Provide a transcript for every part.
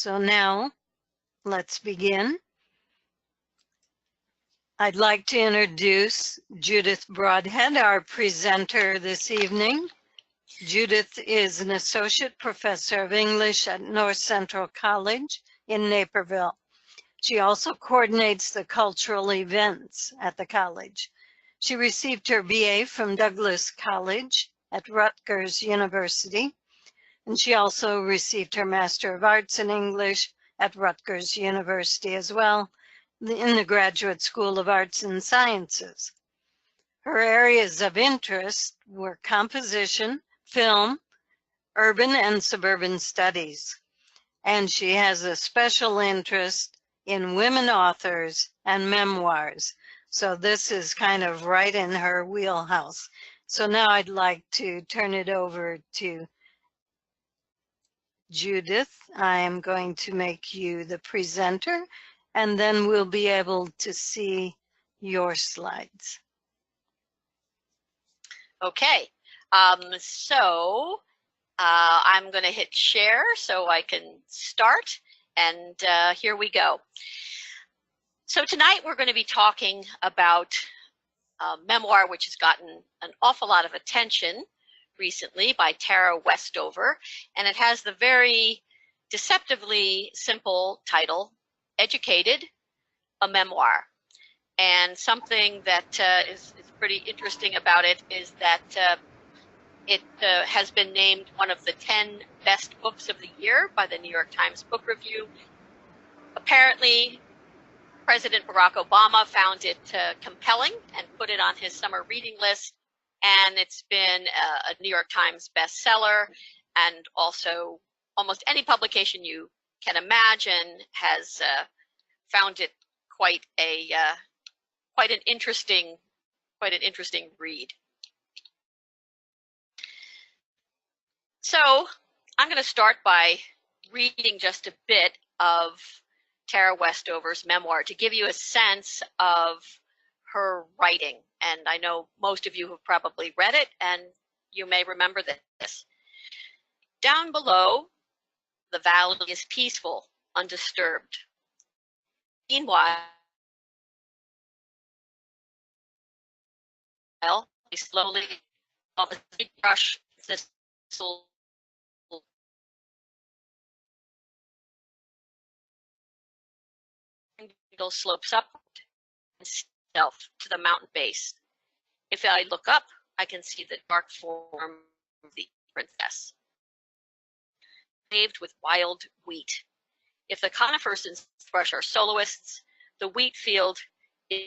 So now let's begin. I'd like to introduce Judith Brodhead, our presenter this evening. Judith is an associate professor of English at North Central College in Naperville. She also coordinates the cultural events at the college. She received her BA from Douglas College at Rutgers University, and she also received her Master of Arts in English at Rutgers University as well, in the Graduate School of Arts and Sciences. Her areas of interest were composition, film, urban and suburban studies, and she has a special interest in women authors and memoirs. So this is kind of right in her wheelhouse. So now I'd like to turn it over to Judith. I am going to make you the presenter, and then we'll be able to see your slides. Okay, I'm going to hit share so I can start, and here we go. So tonight we're going to be talking about a memoir which has gotten an awful lot of attention recently by Tara Westover, and it has the very deceptively simple title, Educated, A Memoir. And something that is pretty interesting about it is that it has been named one of the 10 best books of the year by the New York Times Book Review. Apparently, President Barack Obama found it compelling and put it on his summer reading list. And it's been a New York Times bestseller, and also almost any publication you can imagine has found it quite an interesting read. So I'm going to start by reading just a bit of Tara Westover's memoir to give you a sense of her writing. And I know most of you have probably read it, and you may remember this. Down below, the valley is peaceful, undisturbed. Meanwhile, we slowly brush this slopes up itself to the mountain base. If I look up, I can see the dark form of the princess, paved with wild wheat. If the conifers in brush are soloists, the wheat field is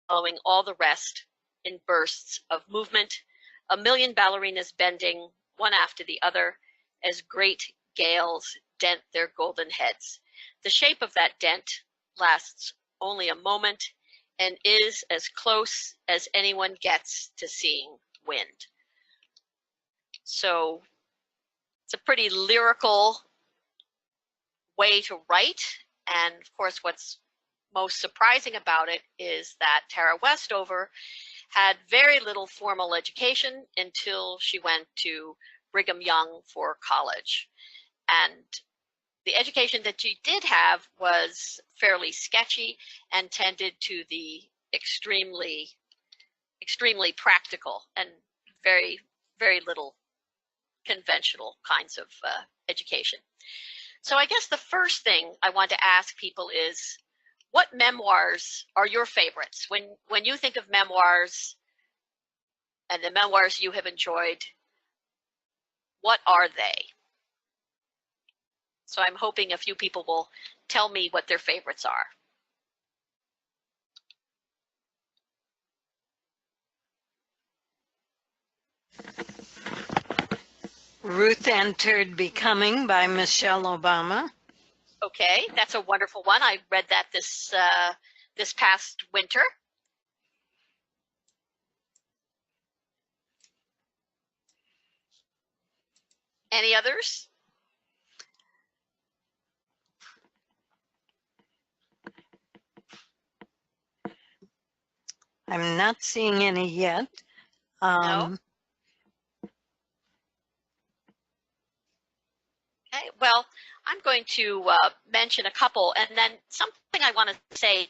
following all the rest in bursts of movement, a million ballerinas bending one after the other as great gales dent their golden heads. The shape of that dent lasts only a moment and is as close as anyone gets to seeing wind. So it's a pretty lyrical way to write. And of course, what's most surprising about it is that Tara Westover had very little formal education until she went to Brigham Young for college. And the education that she did have was fairly sketchy and tended to the extremely practical and very, very little conventional kinds of education. So I guess the first thing I want to ask people is, what memoirs are your favorites? When you think of memoirs and the memoirs you have enjoyed, what are they? So I'm hoping a few people will tell me what their favorites are. Ruth Entered Becoming by Michelle Obama. Okay, that's a wonderful one. I read that this past winter. Any others? I'm not seeing any yet. No. Well, I'm going to mention a couple, and then something I want to say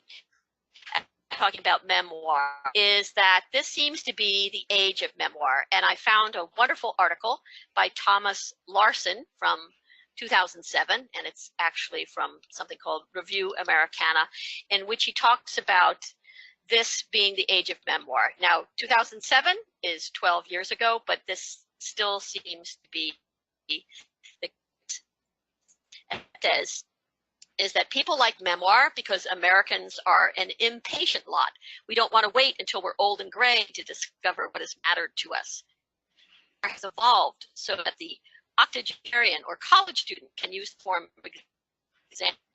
talking about memoir is that this seems to be the age of memoir. And I found a wonderful article by Thomas Larson from 2007, and it's actually from something called Review Americana, in which he talks about this being the age of memoir. Now, 2007 is 12 years ago, but this still seems to be the case. Is that people like memoir because Americans are an impatient lot. We don't want to wait until we're old and gray to discover what has mattered to us. It has evolved so that the octogenarian or college student can use the form of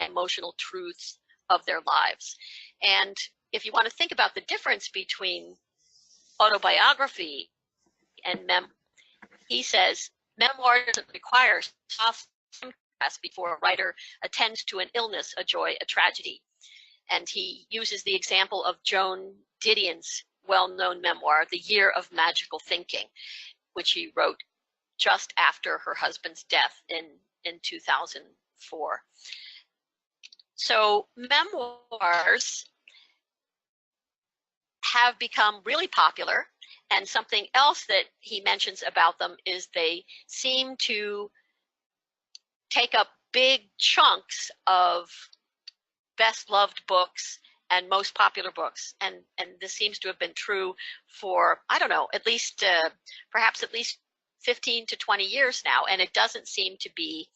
emotional truths of their lives. And if you want to think about the difference between autobiography and memoir, he says memoir doesn't require soft before a writer attends to an illness, a joy, a tragedy. And he uses the example of Joan Didion's well-known memoir, The Year of Magical Thinking, which he wrote just after her husband's death in 2004. So memoirs have become really popular, and something else that he mentions about them is they seem to take up big chunks of best loved books and most popular books. And this seems to have been true for, I don't know, at least, perhaps at least 15 to 20 years now. And it doesn't seem to be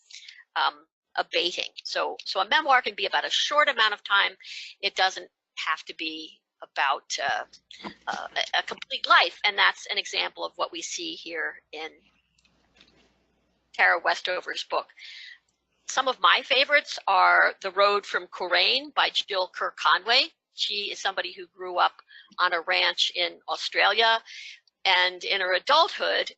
abating. So a memoir can be about a short amount of time. It doesn't have to be about a complete life. And that's an example of what we see here in Tara Westover's book. Some of my favorites are The Road from Coleraine by Jill Kerr Conway. She is somebody who grew up on a ranch in Australia, and in her adulthood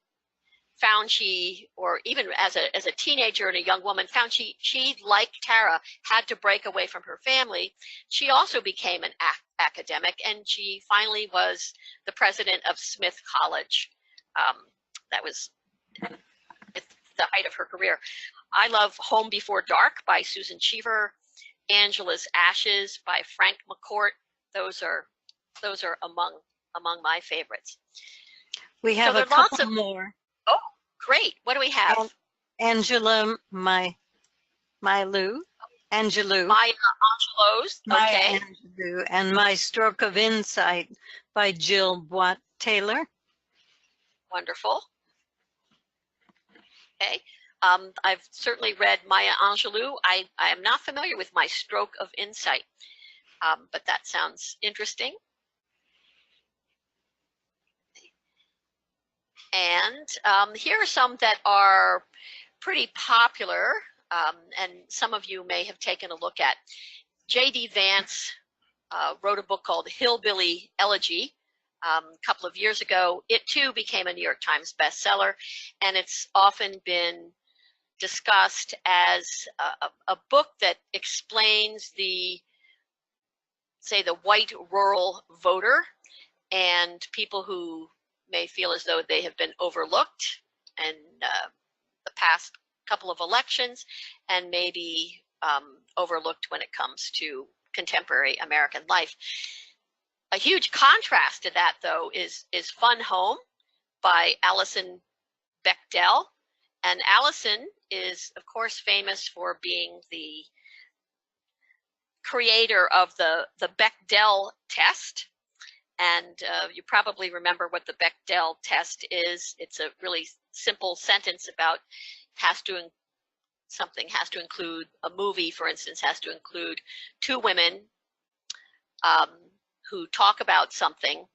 found she, or even as a teenager and a young woman, found she like Tara, had to break away from her family. She also became an academic, and she finally was the president of Smith College. That was the height of her career. I love Home Before Dark by Susan Cheever, Angela's Ashes by Frank McCourt. Those are among my favorites. We have a couple more. Oh, great. What do we have? Angela Maya Angelou. Maya Angelou's. Okay. Maya Angelou, and My Stroke of Insight by Jill Watt Taylor. Wonderful. Okay. I've certainly read Maya Angelou. I am not familiar with My Stroke of Insight, but that sounds interesting. And here are some that are pretty popular, and some of you may have taken a look at. J.D. Vance wrote a book called Hillbilly Elegy a couple of years ago. It too became a New York Times bestseller, and it's often been discussed as a book that explains the white rural voter and people who may feel as though they have been overlooked in the past couple of elections, and maybe overlooked when it comes to contemporary American life. A huge contrast to that, though, is Fun Home by Alison Bechdel. And Alison is, of course, famous for being the creator of the Bechdel test. And you probably remember what the Bechdel test is. It's a really simple sentence about something has to include, a movie, for instance, has to include two women who talk about something,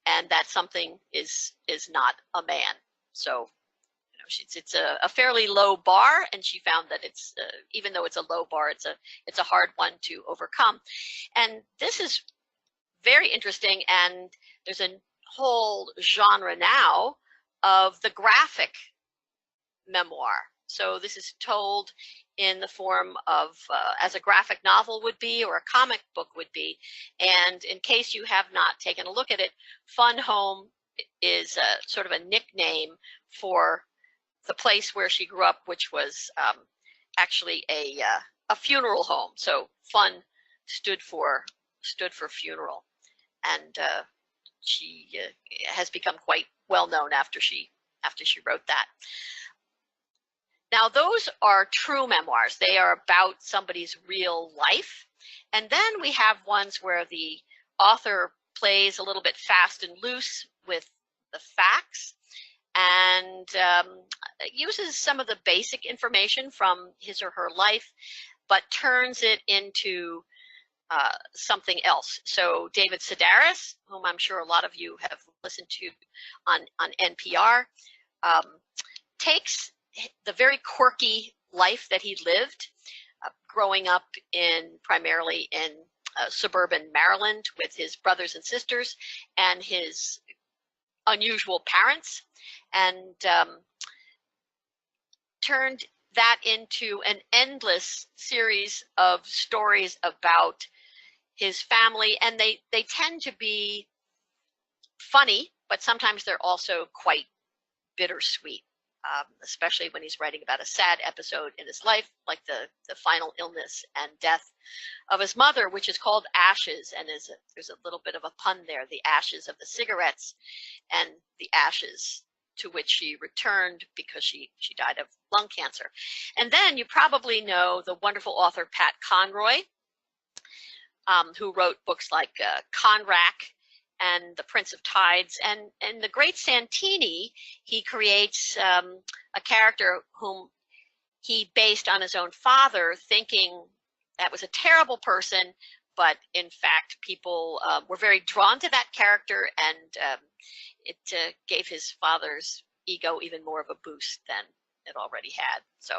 and that something is not a man. So it's a fairly low bar, and she found that it's even though it's a low bar, it's a hard one to overcome. And this is very interesting, and there's a whole genre now of the graphic memoir. So this is told in the form of as a graphic novel would be, or a comic book would be. And in case you have not taken a look at it, Fun Home is sort of a nickname for the place where she grew up, which was actually a funeral home. So fun stood for funeral, and she has become quite well known after she wrote that. Now, those are true memoirs. They are about somebody's real life. And then we have ones where the author plays a little bit fast and loose with the facts and uses some of the basic information from his or her life, but turns it into something else. So David Sedaris, whom I'm sure a lot of you have listened to on NPR, takes the very quirky life that he lived, growing up primarily in suburban Maryland with his brothers and sisters and his unusual parents, and turned that into an endless series of stories about his family. And they tend to be funny, but sometimes they're also quite bittersweet. Especially when he's writing about a sad episode in his life, like the final illness and death of his mother, which is called Ashes, and there's a little bit of a pun there, the ashes of the cigarettes and the ashes to which she returned because she died of lung cancer. And then you probably know the wonderful author Pat Conroy, who wrote books like Conrack and The Prince of Tides, and the great Santini. He creates a character whom he based on his own father, thinking that was a terrible person, but in fact people were very drawn to that character, and it gave his father's ego even more of a boost than it already had. So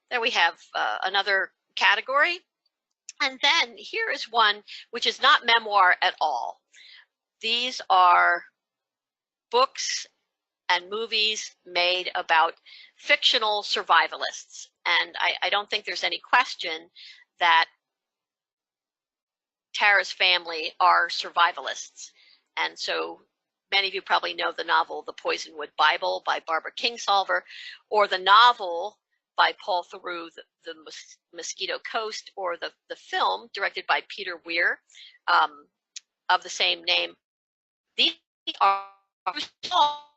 there we have another category. And then here is one which is not memoir at all. These are books and movies made about fictional survivalists. And I don't think there's any question that Tara's family are survivalists. And so many of you probably know the novel The Poisonwood Bible by Barbara Kingsolver, or the novel by Paul Theroux, The Mosquito Coast, or the film directed by Peter Weir of the same name. These are small,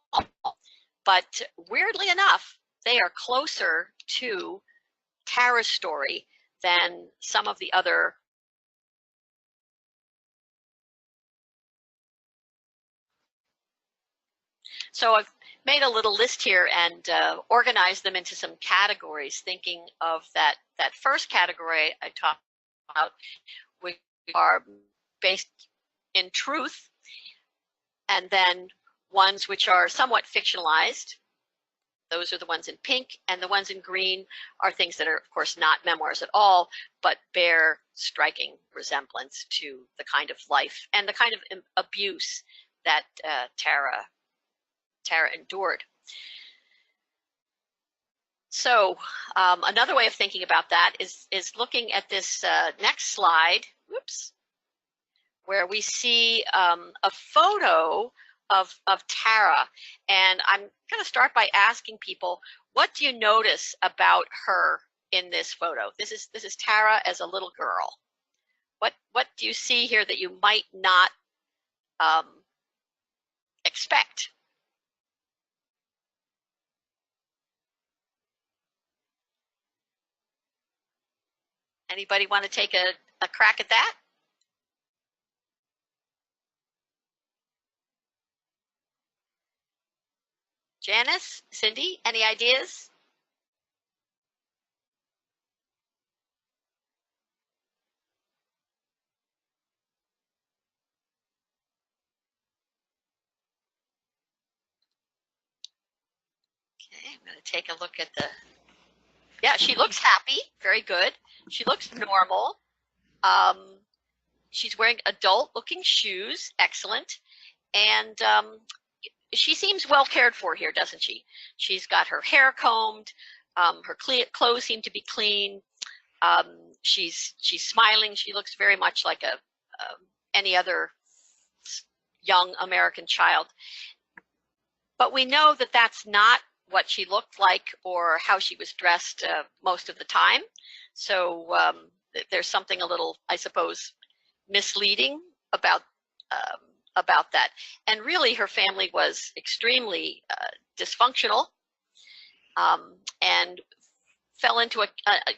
but weirdly enough, they are closer to Tara's story than some of the other. So I've made a little list here and organized them into some categories, thinking of that first category I talked about, which are based in truth, and then ones which are somewhat fictionalized. Those are the ones in pink, and the ones in green are things that are, of course, not memoirs at all, but bear striking resemblance to the kind of life and the kind of abuse that Tara endured. So another way of thinking about that is looking at this next slide. Whoops. Where we see a photo of Tara. And I'm going to start by asking people, what do you notice about her in this photo? This is Tara as a little girl. What do you see here that you might not expect? Anybody want to take a crack at that? Janice, Cindy, any ideas? Okay, I'm going to take a look at the, yeah, she looks happy, very good. She looks normal. She's wearing adult looking shoes, excellent. And she seems well cared for here, doesn't she? She's got her hair combed, her clothes seem to be clean. She's smiling. She looks very much like any other young American child. But we know that that's not what she looked like or how she was dressed most of the time. So there's something a little, I suppose, misleading about that. And really, her family was extremely dysfunctional, and fell into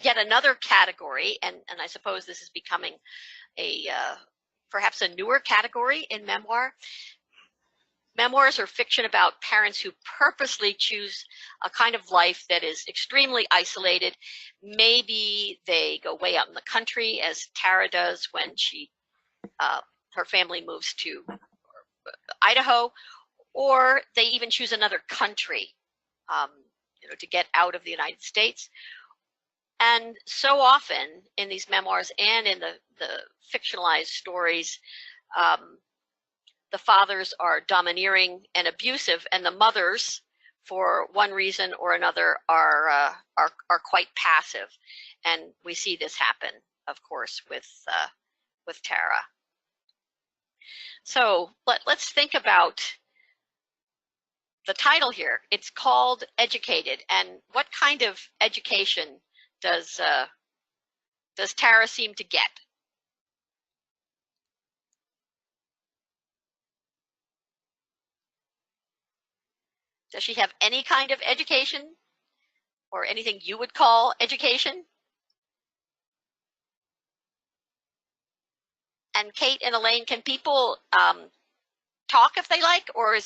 yet another category. And I suppose this is becoming perhaps a newer category in memoir. Memoirs are fiction about parents who purposely choose a kind of life that is extremely isolated. Maybe they go way out in the country, as Tara does when her family moves to Idaho, or they even choose another country, to get out of the United States. And so often in these memoirs and in the fictionalized stories, the fathers are domineering and abusive, and the mothers, for one reason or another, are quite passive. And we see this happen, of course, with Tara. So let's think about the title here. It's called Educated, and what kind of education does Tara seem to get? Does she have any kind of education, or anything you would call education? And Kate and Elaine, can people talk if they like, or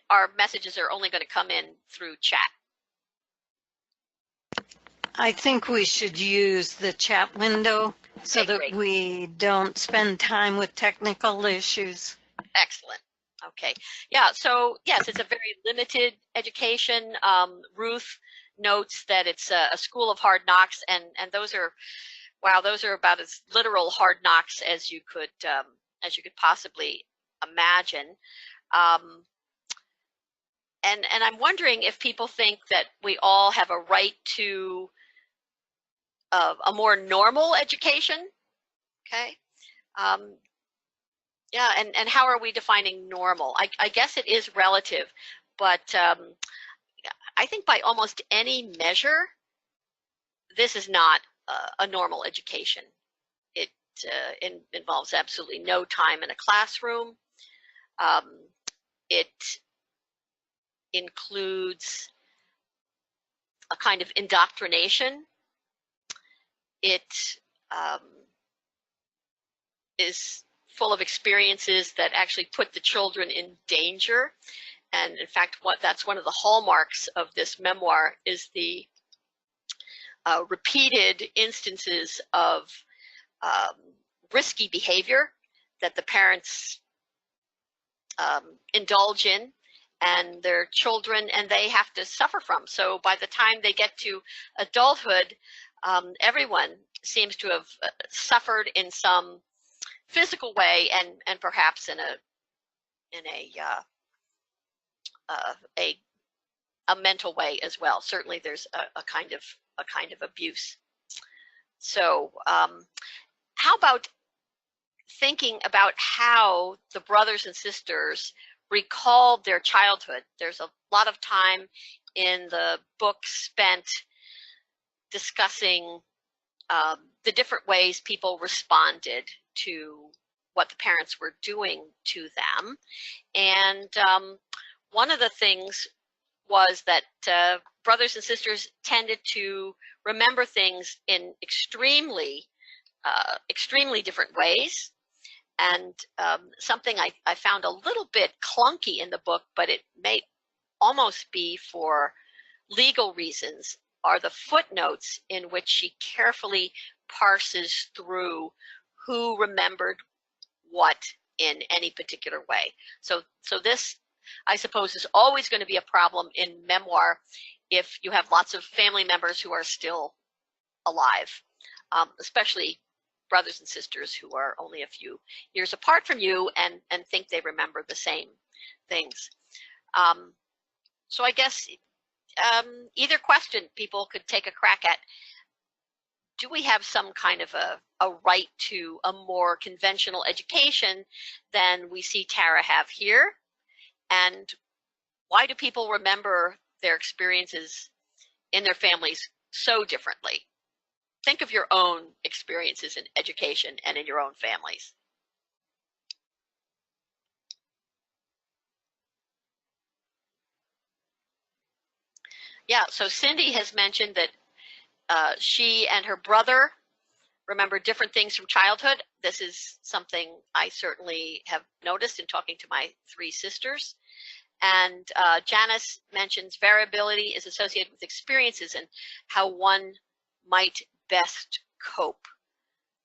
our messages are only going to come in through chat? I think we should use the chat window so that great. we don't spend time with technical issues. Excellent. Okay. Yeah. So yes, it's a very limited education. Ruth notes that it's a school of hard knocks, and those are, wow, those are about as literal hard knocks as you could possibly imagine. And I'm wondering if people think that we all have a right to a more normal education. Okay. Yeah, and how are we defining normal? I guess it is relative, but I think by almost any measure, this is not a normal education. It involves absolutely no time in a classroom. It includes a kind of indoctrination. It is full of experiences that actually put the children in danger. And in fact, that's one of the hallmarks of this memoir is the repeated instances of risky behavior that the parents indulge in, and their children and they have to suffer from. So by the time they get to adulthood, everyone seems to have suffered in some physical way, and perhaps in a mental way as well. Certainly, there's a kind of abuse. So, how about thinking about how the brothers and sisters recalled their childhood? There's a lot of time in the book spent discussing the different ways people responded to what the parents were doing to them. And one of the things was that brothers and sisters tended to remember things in extremely different ways. And something I found a little bit clunky in the book, but it may almost be for legal reasons, are the footnotes in which she carefully parses through who remembered what in any particular way. So this, I suppose, is always going to be a problem in memoir if you have lots of family members who are still alive, especially brothers and sisters who are only a few years apart from you and think they remember the same things. So I guess either question people could take a crack at. Do we have some kind of a right to a more conventional education than we see Tara have here? And why do people remember their experiences in their families so differently. Think of your own experiences in education and in your own families. Yeah, so Cindy has mentioned that she and her brother remember different things from childhood. This is something I certainly have noticed in talking to my 3 sisters. And Janice mentions variability is associated with experiences and how one might best cope.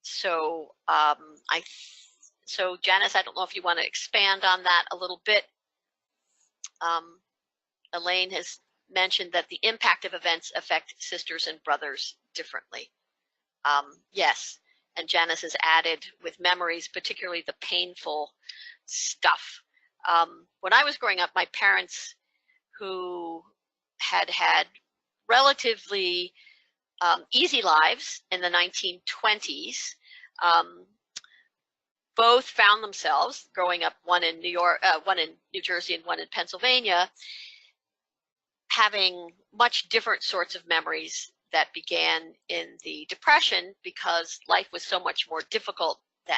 So so Janice, I don't know if you want to expand on that a little bit. Elaine has mentioned that the impact of events affect sisters and brothers differently. Yes, and Janice has added with memories, particularly the painful stuff. When I was growing up, my parents, who had had relatively easy lives in the 1920s, both found themselves growing up, one in New Jersey and one in Pennsylvania, having much different sorts of memories that began in the Depression because life was so much more difficult then.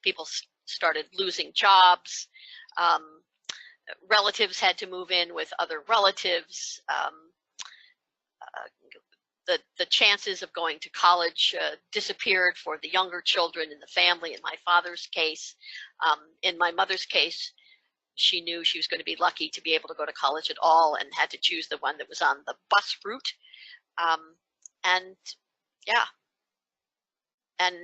People started losing jobs. Relatives had to move in with other relatives. The chances of going to college disappeared for the younger children in the family. In my father's case, in my mother's case, she knew she was going to be lucky to be able to go to college at all and had to choose the one that was on the bus route. And yeah, and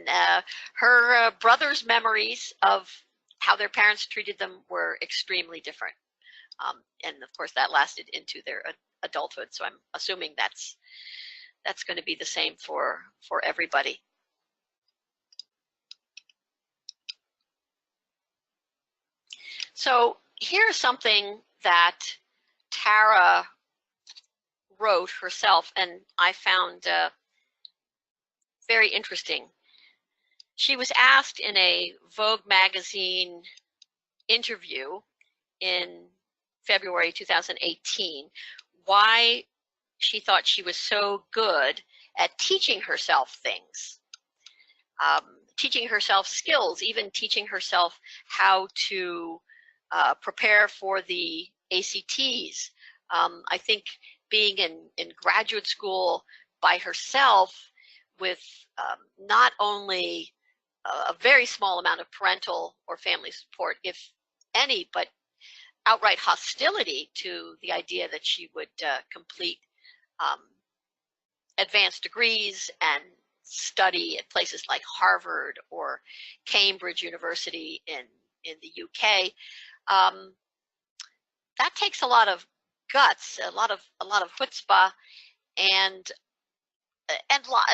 her brother's memories of how their parents treated them were extremely different. And of course that lasted into their adulthood. So I'm assuming that's going to be the same for everybody. So here's something that Tara wrote herself, and I found very interesting. She was asked in a Vogue magazine interview in February 2018 why she thought she was so good at teaching herself things, teaching herself skills, even teaching herself how to prepare for the ACTs. I think being in graduate school by herself with not only a very small amount of parental or family support, if any, but outright hostility to the idea that she would complete advanced degrees and study at places like Harvard or Cambridge University in the UK. That takes a lot of guts, a lot of chutzpah, and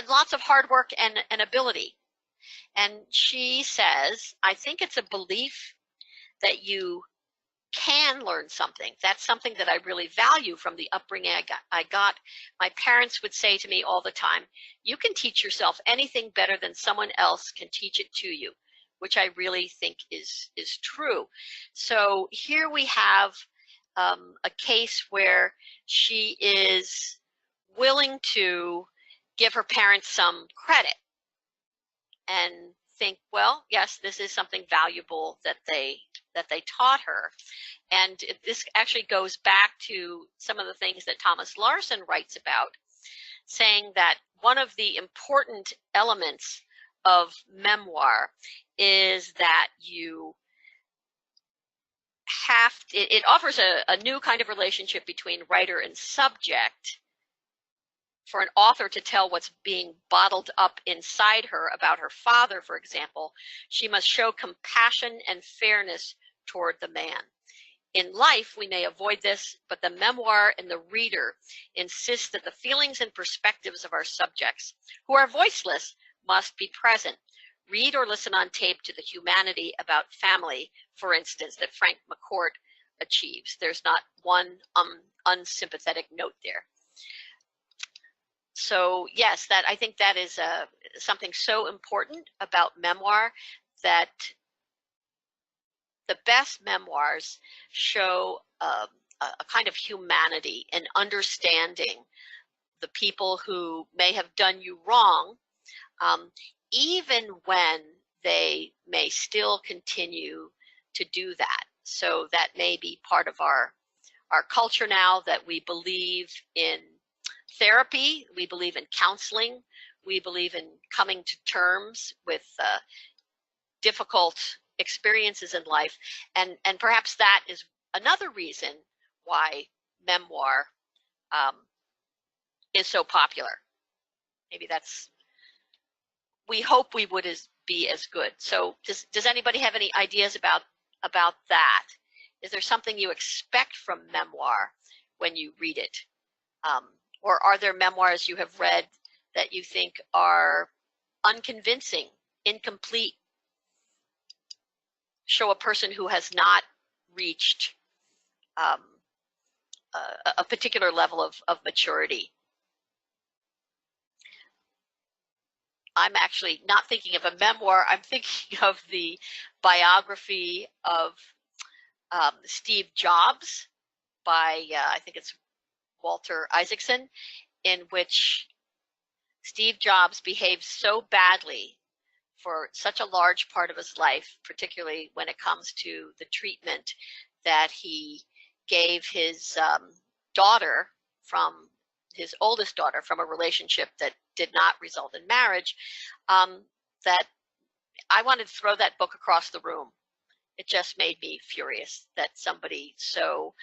lots of hard work and ability. And she says, I think it's a belief that you can learn something. That's something that I really value from the upbringing I got. My parents would say to me all the time, you can teach yourself anything better than someone else can teach it to you, which I really think is true. So here we have a case where she is willing to give her parents some credit and think, well, yes, this is something valuable that they taught her. And this actually goes back to some of the things that Thomas Larson writes about, saying that one of the important elements of memoir is that you it offers a new kind of relationship between writer and subject. For an author to tell what's being bottled up inside her about her father, for example, she must show compassion and fairness toward the man. In life, we may avoid this, but the memoir and the reader insist that the feelings and perspectives of our subjects, who are voiceless, must be present. Read or listen on tape to the humanity about family, for instance, that Frank McCourt achieves. There's not one unsympathetic note there. So yes, I think that is something so important about memoir, that the best memoirs show a kind of humanity and understanding the people who may have done you wrong, even when they may still continue to do that. So that may be part of our culture now, that we believe in therapy, we believe in counseling, we believe in coming to terms with difficult experiences in life, and perhaps that is another reason why memoir is so popular. Maybe that's, we hope we would be as good. So does anybody have any ideas about that? Is there something you expect from memoir when you read it? Or are there memoirs you have read that you think are unconvincing, incomplete, show a person who has not reached a particular level of maturity? I'm actually not thinking of a memoir. I'm thinking of the biography of Steve Jobs by, I think it's Walter Isaacson, in which Steve Jobs behaved so badly for such a large part of his life, particularly when it comes to the treatment that he gave his daughter, from his oldest daughter, from a relationship that did not result in marriage, that I wanted to throw that book across the room. It just made me furious that somebody so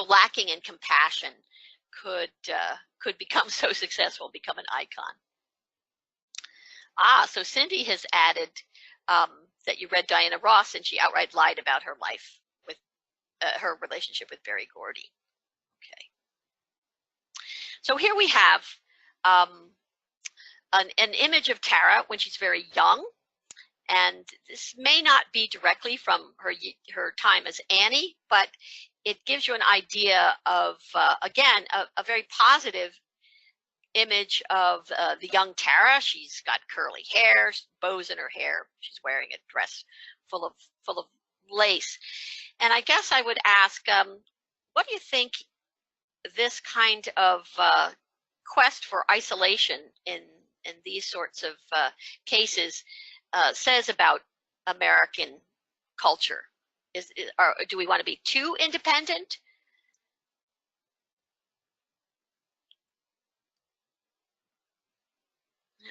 lacking in compassion could become so successful, become an icon. So Cindy has added that you read Diana Ross and she outright lied about her life with her relationship with Berry Gordy. Okay. So here we have an image of Tara when she's very young, and this may not be directly from her time as Annie, but it gives you an idea of, again, a very positive image of the young Tara. She's got curly hair, bows in her hair. She's wearing a dress full of lace. And I guess I would ask, what do you think this kind of quest for isolation in these sorts of cases says about American culture? Do we want to be too independent?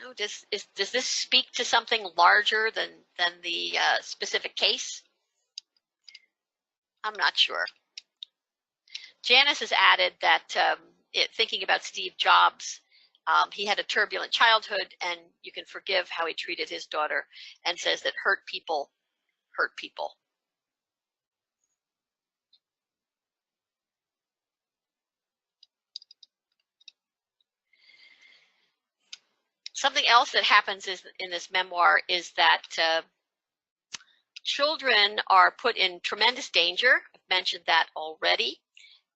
No, does this speak to something larger than the specific case? I'm not sure. Janice has added that thinking about Steve Jobs, he had a turbulent childhood, and you can forgive how he treated his daughter, and says that hurt people hurt people. Something else that happens in this memoir is that children are put in tremendous danger. I've mentioned that already.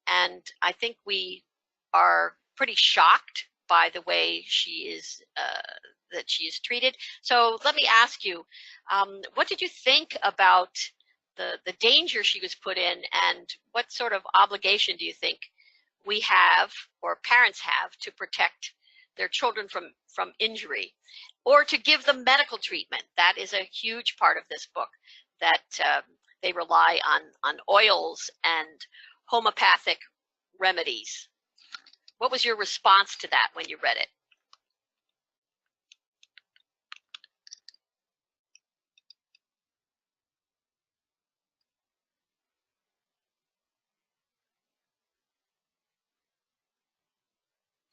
And I think we are pretty shocked by the way she is treated. So let me ask you, what did you think about the danger she was put in, and what sort of obligation do you think we have, or parents have, to protect their children from injury, or to give them medical treatment? That is a huge part of this book, that they rely on oils and homeopathic remedies. What was your response to that when you read it?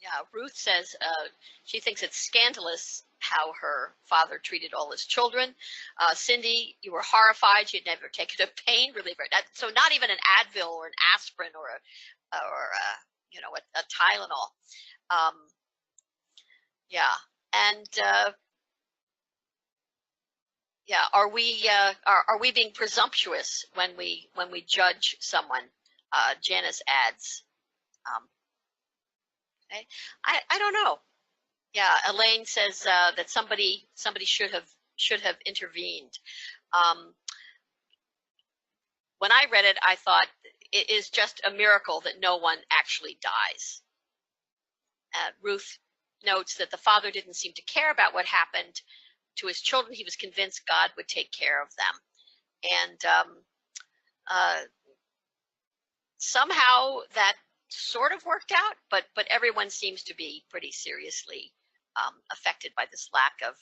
Yeah, Ruth says she thinks it's scandalous how her father treated all his children. Cindy, you were horrified. She had never taken a pain reliever. So not even an Advil or an aspirin or a Tylenol. Yeah, and yeah, are we being presumptuous when we judge someone? Janice adds. Okay. I don't know. Yeah, Elaine says that somebody should have intervened. when I read it, I thought it is just a miracle that no one actually dies. Ruth notes that the father didn't seem to care about what happened to his children. He was convinced God would take care of them. And somehow that sort of worked out, but everyone seems to be pretty seriously affected by this lack of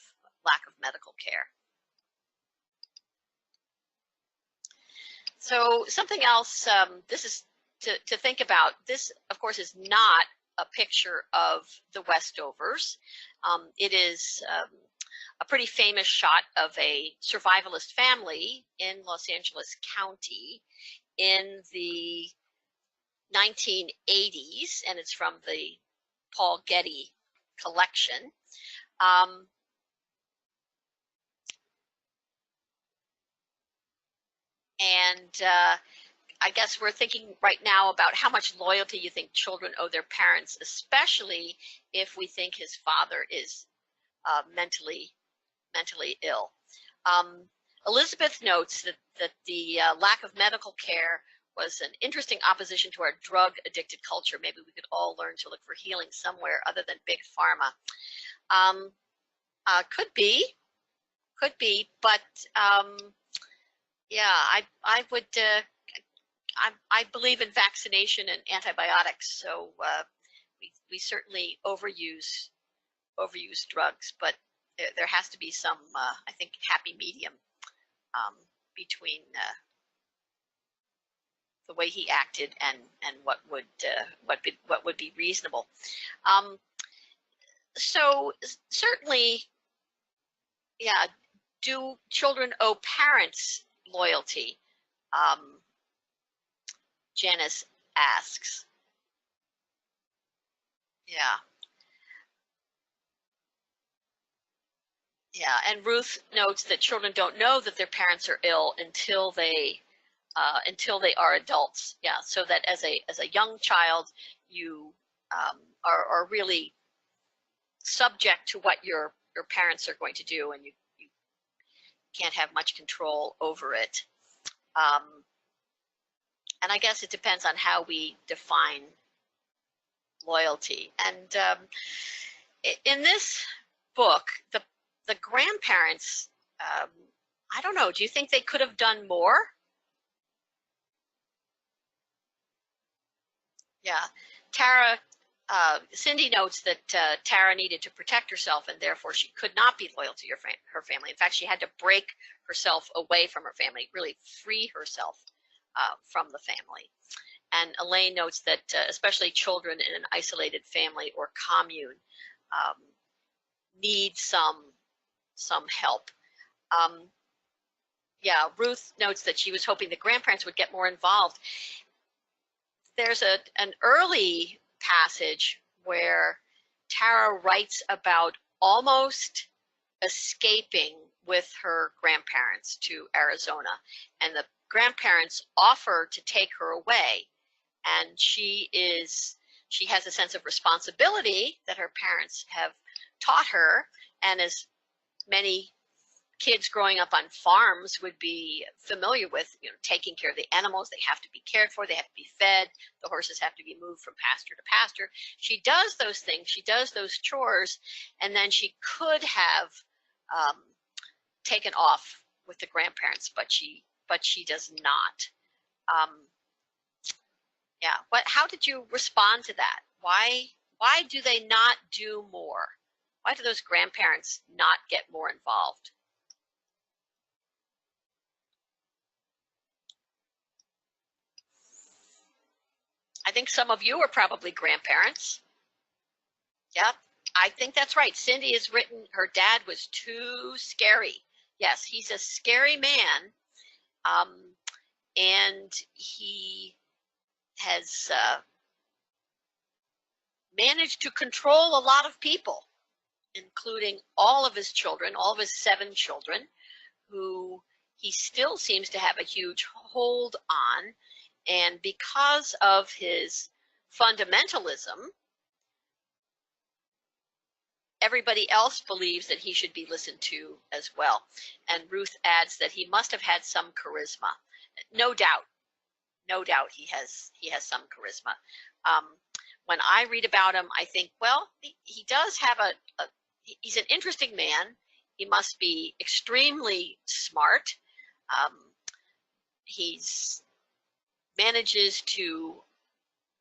medical care. So something else, this is to think about. This, of course, is not a picture of the Westovers. It is a pretty famous shot of a survivalist family in Los Angeles County in the 1980s, and it's from the Paul Getty collection. I guess we're thinking right now about how much loyalty you think children owe their parents, especially if we think his father is mentally ill. Elizabeth notes that the lack of medical care was an interesting opposition to our drug-addicted culture. Maybe we could all learn to look for healing somewhere other than big pharma. Could be, but yeah, I would. I believe in vaccination and antibiotics, so we certainly overuse drugs, but there has to be some, I think, happy medium between the way he acted and what would be reasonable. So certainly, yeah. Do children owe parents loyalty? Janice asks. Yeah. Yeah, and Ruth notes that children don't know that their parents are ill until they are adults. Yeah, so that as a young child, you are really subject to what your parents are going to do, and you can't have much control over it. And I guess it depends on how we define loyalty. And in this book, the grandparents, I don't know, do you think they could have done more? Yeah, Cindy notes that Tara needed to protect herself, and therefore she could not be loyal to her family. In fact, she had to break herself away from her family, really free herself from the family. And Elaine notes that especially children in an isolated family or commune need some help. Yeah, Ruth notes that she was hoping the grandparents would get more involved. There's an early passage where Tara writes about almost escaping with her grandparents to Arizona, and the grandparents offer to take her away, and she has a sense of responsibility that her parents have taught her, and as many kids growing up on farms would be familiar with, taking care of the animals. They have to be cared for, they have to be fed, the horses have to be moved from pasture to pasture. She does those things, she does those chores, and then she could have taken off with the grandparents, but she does not. Yeah, how did you respond to that? Why do they not do more? Why do those grandparents not get more involved? I think some of you are probably grandparents. Yep, I think that's right. Cindy has written her dad was too scary. Yes, he's a scary man, and he has managed to control a lot of people, including all of his children, all of his 7 children, who he still seems to have a huge hold on. And because of his fundamentalism, everybody else believes that he should be listened to as well. And Ruth adds that he must have had some charisma. No doubt no doubt he has some charisma. When I read about him, I think, well, he does have he's an interesting man. He must be extremely smart. He's manages to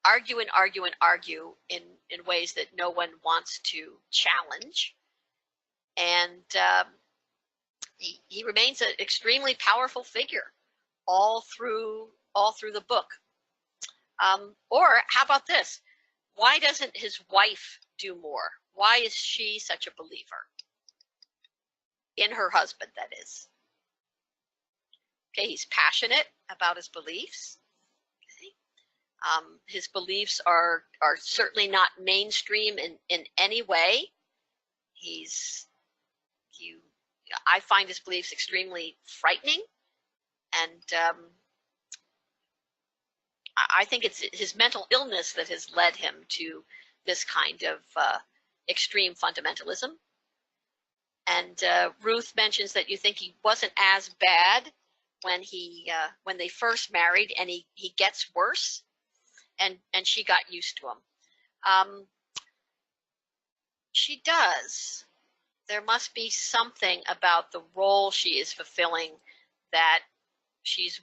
argue and argue and argue in ways that no one wants to challenge. And he remains an extremely powerful figure all through the book. Or how about this? Why doesn't his wife do more? Why is she such a believer in her husband, that is? Okay, he's passionate about his beliefs. Okay. His beliefs are certainly not mainstream in any way. I find his beliefs extremely frightening, and I think it's his mental illness that has led him to this kind of extreme fundamentalism. And Ruth mentions that you think he wasn't as bad when they first married, and he gets worse, and she got used to him. She does. There must be something about the role she is fulfilling that she's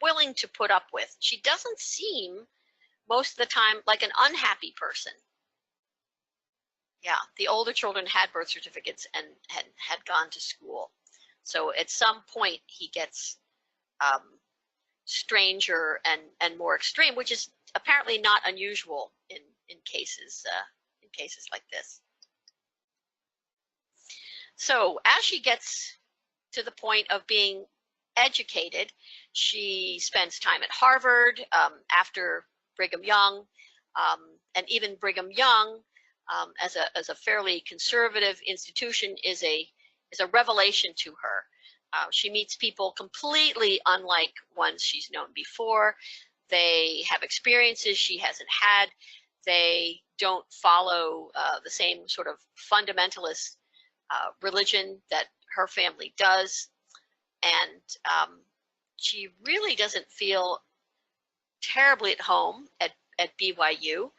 willing to put up with. She doesn't seem most of the time like an unhappy person. Yeah, the older children had birth certificates and had gone to school. So at some point he gets stranger and more extreme, which is apparently not unusual in cases like this. So as she gets to the point of being educated, she spends time at Harvard, after Brigham Young, and even Brigham Young, as a fairly conservative institution, is a revelation to her. She meets people completely unlike ones she's known before. They have experiences she hasn't had. They don't follow the same sort of fundamentalist religion that her family does. And she really doesn't feel terribly at home at BYU,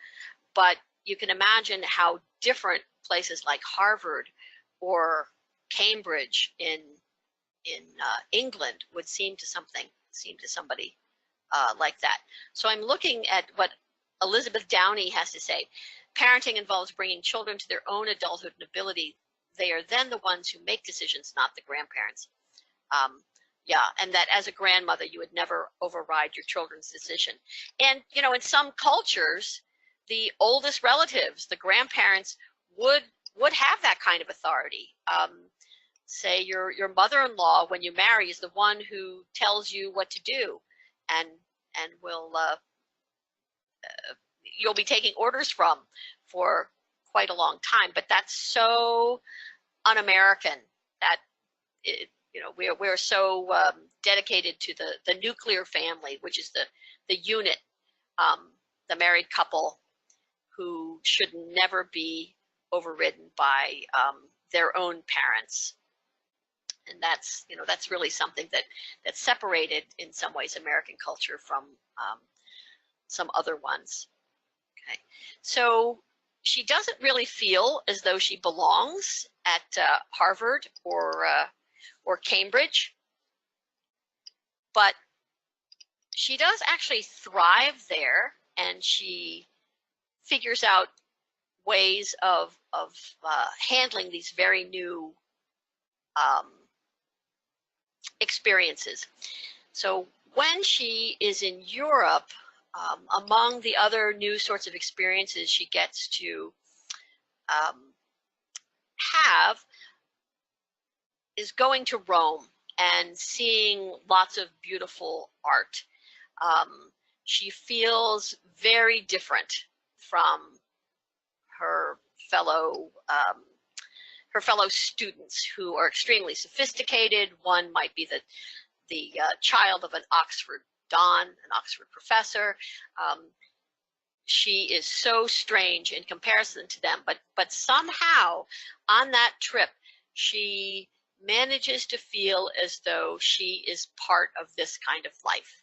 but you can imagine how different places like Harvard or Cambridge in England would seem to somebody like that. So I'm looking at what Elizabeth Downey has to say. Parenting involves bringing children to their own adulthood and ability. They are then the ones who make decisions, not the grandparents. Yeah, and that as a grandmother, you would never override your children's decision. And, you know, in some cultures, the oldest relatives, the grandparents, would have that kind of authority. Say your mother-in-law, when you marry, is the one who tells you what to do, and will you'll be taking orders from for quite a long time. But that's so un-American that we're so dedicated to the nuclear family, which is the unit, the married couple who should never be overridden by their own parents. And that's really something that separated in some ways American culture from some other ones. Okay, so she doesn't really feel as though she belongs at Harvard or Cambridge, but she does actually thrive there, and she figures out ways of handling these very new experiences. So when she is in Europe, among the other new sorts of experiences she gets to have is going to Rome and seeing lots of beautiful art. She feels very different from her fellow students, who are extremely sophisticated. One might be the child of an Oxford Don, an Oxford professor. She is so strange in comparison to them, but somehow on that trip she manages to feel as though she is part of this kind of life.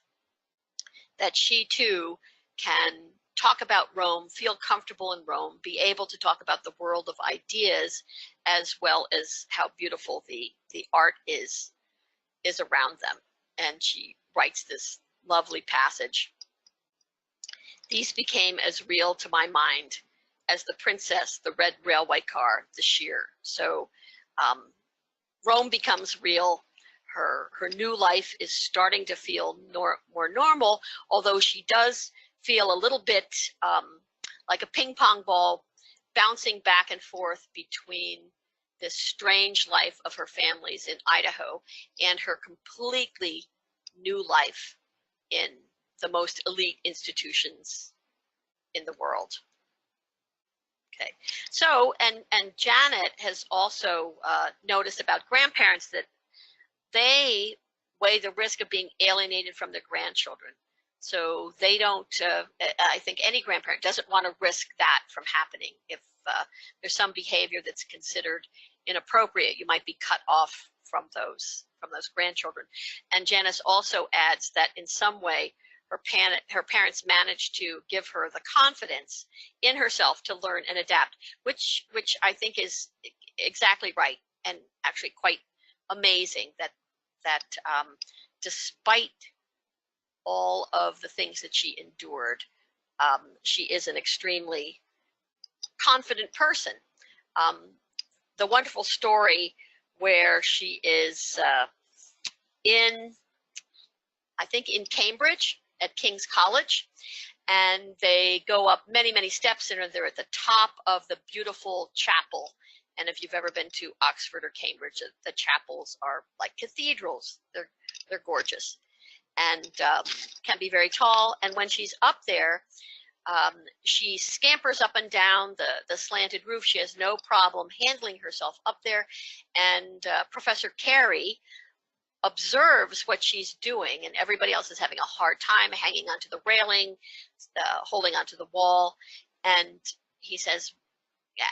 that she too can talk about Rome, feel comfortable in Rome, be able to talk about the world of ideas, as well as how beautiful the art is around them. And she writes this lovely passage. These became as real to my mind as the princess, the red railway car, the shear. So Rome becomes real. Her new life is starting to feel more normal, although she does feel a little bit like a ping pong ball bouncing back and forth between this strange life of her family's in Idaho and her completely new life in the most elite institutions in the world. Okay, so and Janet has also noticed about grandparents that they weigh the risk of being alienated from their grandchildren. So they don't, I think any grandparent doesn't want to risk that from happening. If there's some behavior that's considered inappropriate, you might be cut off from those grandchildren. And Janice also adds that in some way, her parents managed to give her the confidence in herself to learn and adapt, which I think is exactly right, and actually quite amazing that despite all of the things that she endured, she is an extremely confident person. The wonderful story where she is I think in Cambridge at King's College, and they go up many, many steps, and they're at the top of the beautiful chapel. And if you've ever been to Oxford or Cambridge, the chapels are like cathedrals. They're gorgeous and can be very tall. And when she's up there, she scampers up and down the slanted roof. She has no problem handling herself up there. And Professor Carey observes what she's doing, and everybody else is having a hard time hanging onto the railing, holding onto the wall. And he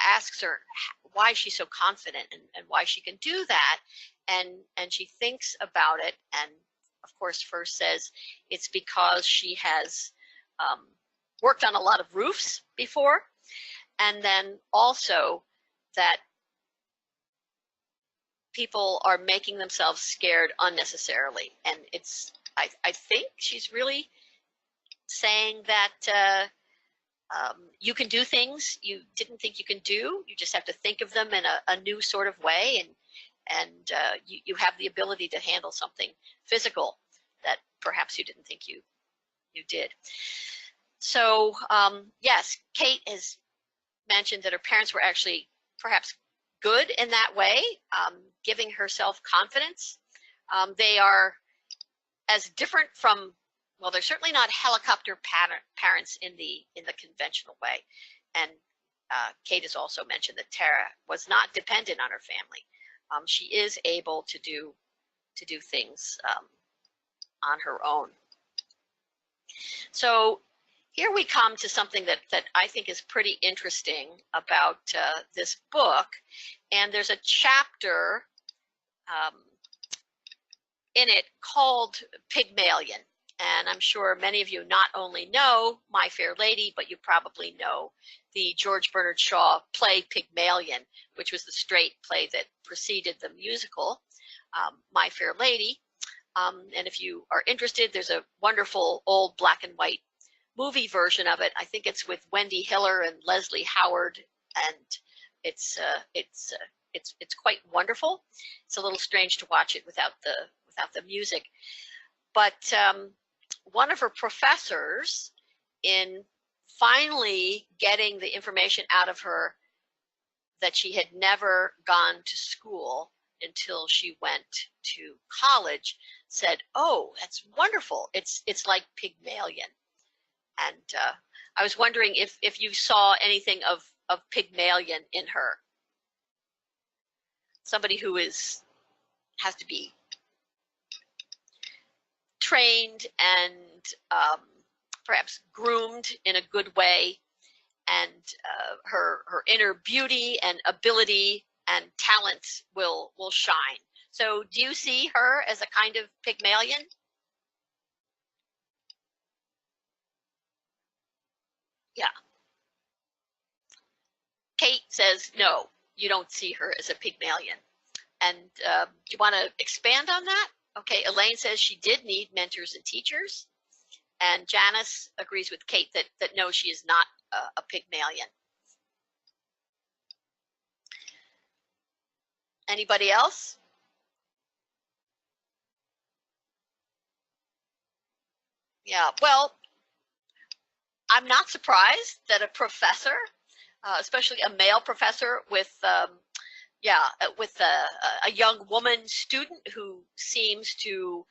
asks her why she's so confident and why she can do that. And she thinks about it, and of course first says it's because she has worked on a lot of roofs before, and then also that people are making themselves scared unnecessarily. And I think she's really saying that you can do things you didn't think you can do. You just have to think of them in a new sort of way, and you have the ability to handle something physical that perhaps you didn't think you did. So yes, Kate has mentioned that her parents were actually perhaps good in that way, giving herself confidence. They are as different from, well, they're certainly not helicopter parents in the conventional way. And Kate has also mentioned that Tara was not dependent on her family. She is able to do things on her own. So here we come to something that I think is pretty interesting about this book. And there's a chapter in it called Pygmalion. And I'm sure many of you not only know My Fair Lady, but you probably know the George Bernard Shaw play Pygmalion, which was the straight play that preceded the musical My Fair Lady. And if you are interested, there's a wonderful old black and white movie version of it. I think it's with Wendy Hiller and Leslie Howard, and it's quite wonderful. It's a little strange to watch it without the music, but one of her professors, in finally getting the information out of her that she had never gone to school until she went to college, said, "Oh, that's wonderful. It's like Pygmalion." And I was wondering if you saw anything of Pygmalion in her. Somebody who has to be trained and perhaps groomed in a good way, and her inner beauty and ability and talent will shine. So do you see her as a kind of Pygmalion? Yeah. Kate says, no, you don't see her as a Pygmalion. And do you want to expand on that? Okay, Elaine says she did need mentors and teachers. And Janice agrees with Kate that no, she is not a Pygmalion. Anybody else? Yeah, well, I'm not surprised that a professor, especially a male professor with a young woman student who seems to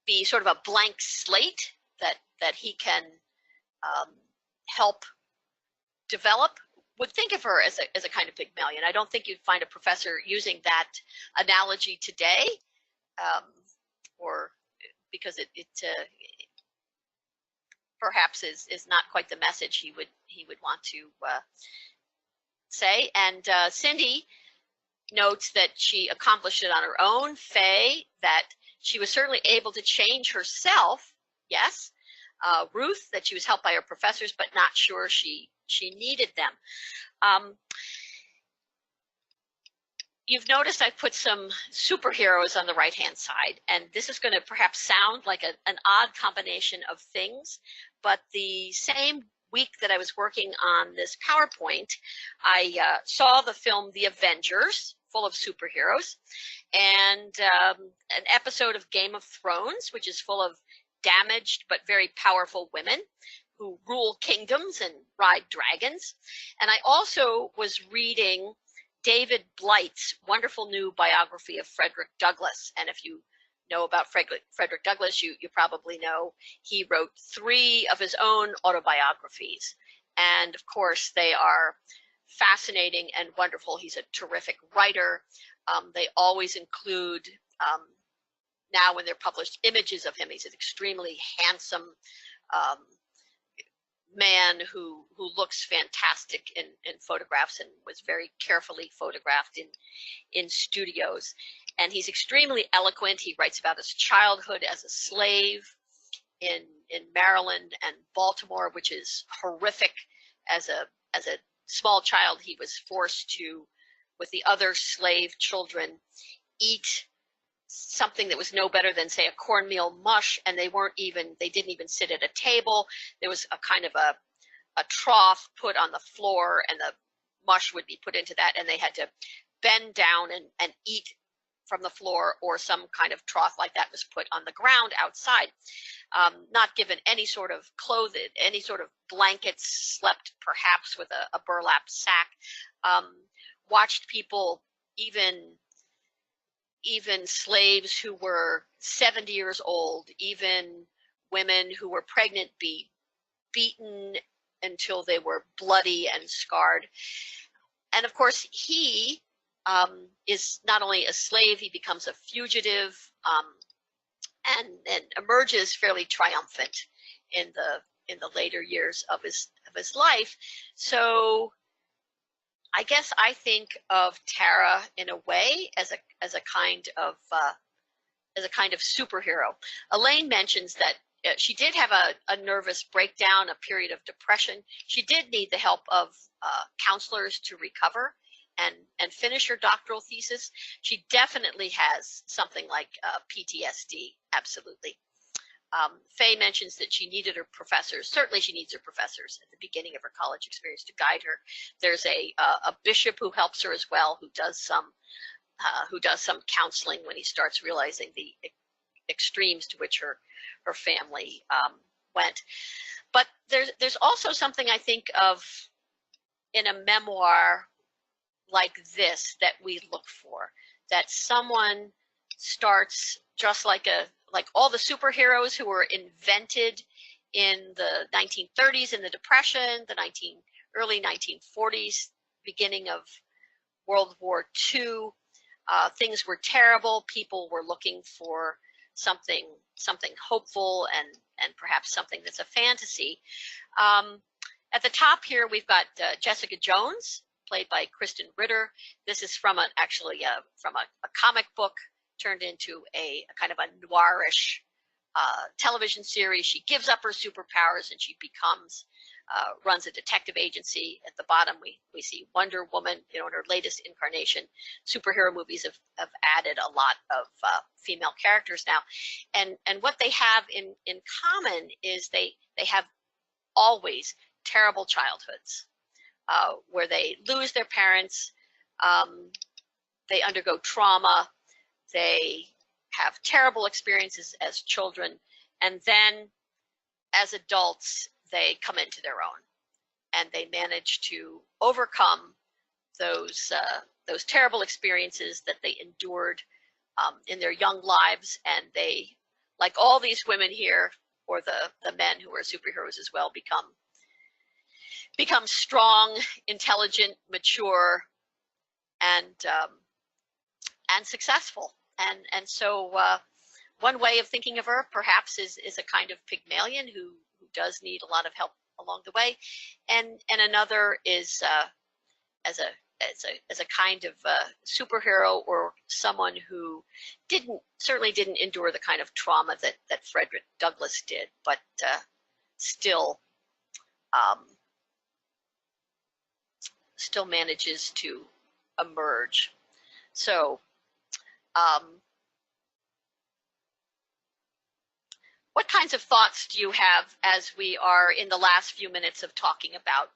be sort of a blank slate that he can help develop, would think of her as a kind of Pygmalion. I don't think you'd find a professor using that analogy today, or because it perhaps is not quite the message he would want to say. And Cindy notes that she accomplished it on her own. Faye, that she was certainly able to change herself. Yes. Ruth, that she was helped by her professors, but not sure she needed them. You've noticed I've put some superheroes on the right-hand side, and this is going to perhaps sound like an odd combination of things, but the same week that I was working on this PowerPoint, I saw the film The Avengers, full of superheroes, and an episode of Game of Thrones, which is full of damaged but very powerful women who rule kingdoms and ride dragons. And I also was reading David Blight's wonderful new biography of Frederick Douglass. And if you know about Frederick Douglass, you probably know he wrote 3 of his own autobiographies. And of course, they are fascinating and wonderful. He's a terrific writer. They always include, now when they're published, images of him. He's an extremely handsome man who looks fantastic in photographs and was very carefully photographed in studios. And he's extremely eloquent. He writes about his childhood as a slave in Maryland and Baltimore, which is horrific. As a small child, he was forced to, with the other slave children, eat something that was no better than, say, a cornmeal mush, and they didn't even sit at a table. There was a kind of a trough put on the floor, and the mush would be put into that, and they had to bend down and eat from the floor, or some kind of trough like that was put on the ground outside. Not given any sort of clothing, any sort of blankets, slept perhaps with a burlap sack. Watched people, even slaves who were 70 years old, even women who were pregnant, be beaten until they were bloody and scarred. And of course, he is not only a slave, he becomes a fugitive, and emerges fairly triumphant in the later years of his life. So I guess I think of Tara in a way as a kind of superhero. Elaine mentions that she did have a nervous breakdown, a period of depression. She did need the help of counselors to recover and finish her doctoral thesis. She definitely has something like PTSD, absolutely. Faye mentions that she needed her professors. Certainly she needs her professors at the beginning of her college experience to guide her. There's a bishop who helps her as well, who does some counseling when he starts realizing the extremes to which her family went. But there's also something I think of in a memoir like this that we look for, that someone starts just like all the superheroes who were invented in the 1930s, in the Depression, the early 1940s, beginning of World War II. Things were terrible. People were looking for something hopeful and perhaps something that's a fantasy. At the top here, we've got Jessica Jones, played by Kristen Ritter. This is from a comic book turned into a kind of a noirish television series. She gives up her superpowers and she becomes, runs a detective agency. At the bottom, we see Wonder Woman, in her latest incarnation. Superhero movies have added a lot of female characters now. And what they have in common is they have always terrible childhoods, where they lose their parents, they undergo trauma, they have terrible experiences as children, and then as adults they come into their own and they manage to overcome those terrible experiences that they endured in their young lives, and they, like all these women here, or the men who are superheroes as well, become strong, intelligent, mature, and successful. And so one way of thinking of her perhaps is a kind of Pygmalion who does need a lot of help along the way, and another is as a kind of superhero, or someone who certainly didn't endure the kind of trauma that Frederick Douglass did, but still manages to emerge. So what kinds of thoughts do you have as we are in the last few minutes of talking about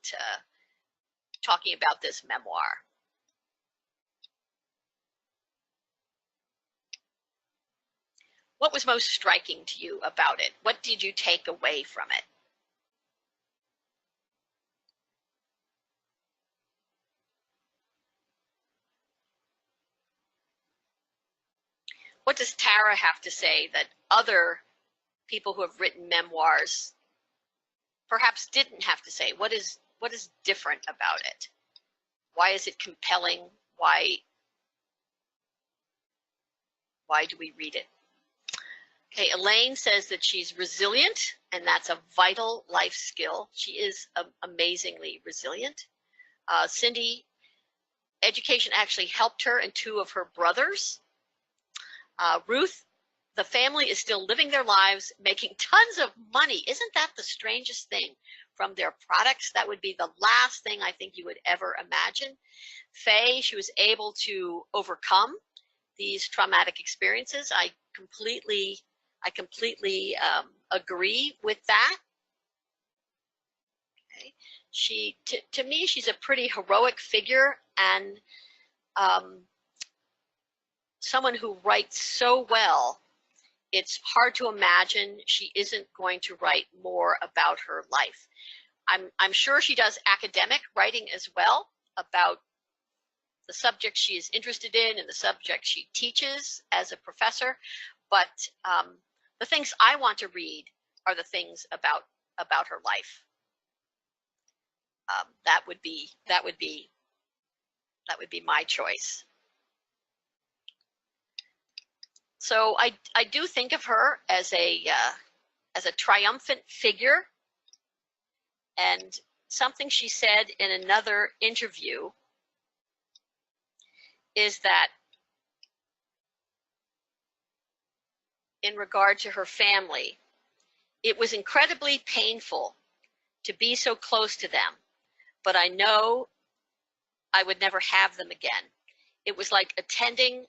this memoir? What was most striking to you about it? What did you take away from it? What does Tara have to say that other people who have written memoirs perhaps didn't have to say? What is different about it? Why is it compelling? Why do we read it? Okay, Elaine says that she's resilient, and that's a vital life skill. She is amazingly resilient. Cindy, education actually helped her and two of her brothers. Ruth, the family is still living their lives, making tons of money. Isn't that the strangest thing? From their products, that would be the last thing I think you would ever imagine. Faye, she was able to overcome these traumatic experiences. I completely agree with that. Okay. To me, she's a pretty heroic figure, and someone who writes so well. It's hard to imagine she isn't going to write more about her life. I'm sure she does academic writing as well, about the subject she is interested in and the subject she teaches as a professor. But the things I want to read are the things about her life. That would be my choice. So I do think of her as a triumphant figure, and something she said in another interview is that in regard to her family, it was incredibly painful to be so close to them, but I know I would never have them again. It was like attending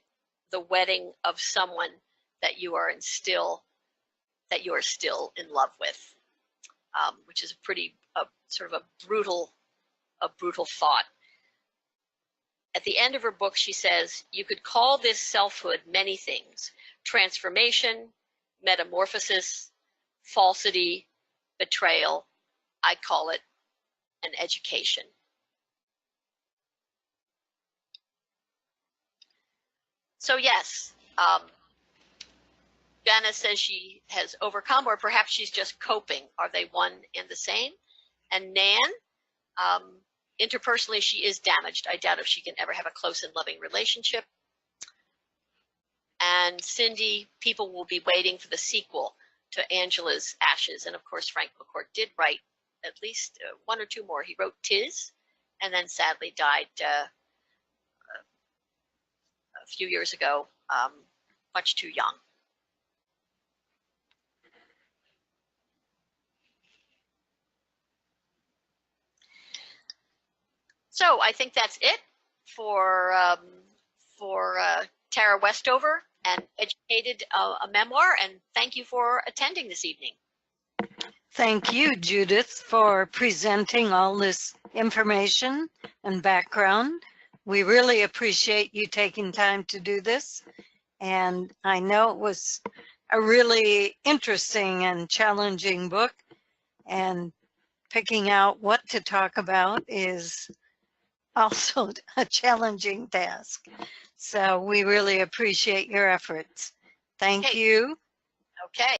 the wedding of someone that you are still in love with, which is a pretty sort of a brutal thought. At the end of her book, she says, "You could call this selfhood many things: transformation, metamorphosis, falsity, betrayal. I call it an education." So yes, Janice says she has overcome, or perhaps she's just coping. Are they one and the same? And Nan, interpersonally, she is damaged. I doubt if she can ever have a close and loving relationship. And Cindy, people will be waiting for the sequel to Angela's Ashes. And of course, Frank McCourt did write at least one or two more. He wrote Tis, and then sadly died a few years ago, much too young. So I think that's it for Tara Westover and Educated A Memoir, and thank you for attending this evening. Thank you, Judith, for presenting all this information and background. We really appreciate you taking time to do this. And I know it was a really interesting and challenging book, and picking out what to talk about is also a challenging task. So we really appreciate your efforts. Thank you. Okay.